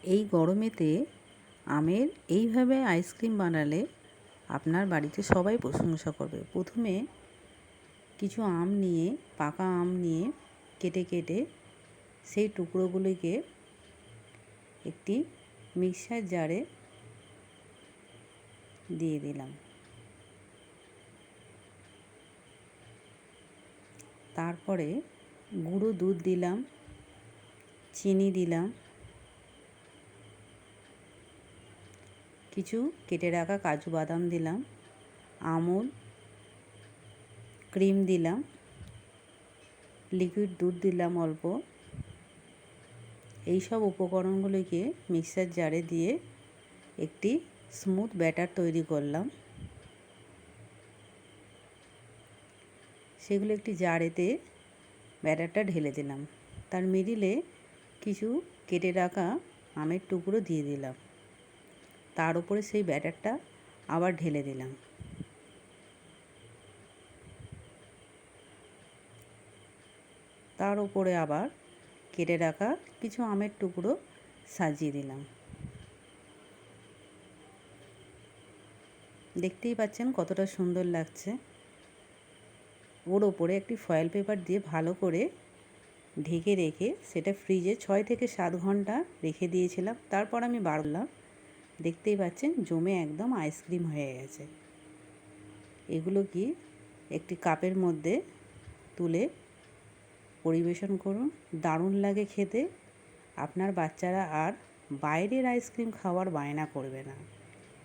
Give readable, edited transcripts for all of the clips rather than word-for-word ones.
এই গরমেতে আমের এইভাবে আইসক্রিম বানালে আপনার বাড়িতে সবাই প্রশংসা করবে। প্রথমে কিছু আম নিয়ে, পাকা আম নিয়ে কেটে কেটে সেই টুকরোগুলিকে একটি মিক্সার জারে দিয়ে দিলাম। তারপরে গুঁড়ো দুধ দিলাম, চিনি দিলাম, কিছু কেটে রাখা কাজু বাদাম দিলাম, আমুল ক্রিম দিলাম, লিকুইড দুধ দিলাম অল্প। এই সব উপকরণগুলিকে মিক্সার জারে দিয়ে একটি স্মুথ ব্যাটার তৈরি করলাম। সেগুলো একটি জারেতে ব্যাটারটা ঢেলে দিলাম। তার মিডিলে কিছু কেটে রাখা আমের টুকরো দিয়ে দিলাম। তার উপরে সেই ব্যাটারটা আবার ঢেলে দিলাম। তার উপরে আবার কেটে রাখা কিছু আমের টুকরো সাজিয়ে দিলাম। দেখতেই পাচ্ছেন কতটা সুন্দর লাগছে। ওর ওপরে একটি ফয়েল পেপার দিয়ে ভালো করে ঢেকে রেখে সেটা ফ্রিজে 6 থেকে 7 ঘন্টা রেখে দিয়েছিলাম। তারপর আমি বার করলাম। দেখতেই পাচ্ছেন জমে একদম আইসক্রিম হয়ে গেছে। এগুলো কি একটি কাপের মধ্যে তুলে পরিবেশন করুন। দারুণ লাগে খেতে। আপনার বাচ্চারা আর বাইরের আইসক্রিম খাওয়ার বায়না করবে না।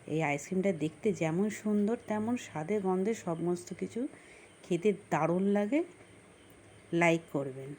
এই আইসক্রিমটা দেখতে যেমন সুন্দর তেমন স্বাদে গন্ধে সমস্ত কিছু খেতে দারুণ লাগে। লাইক করবেন।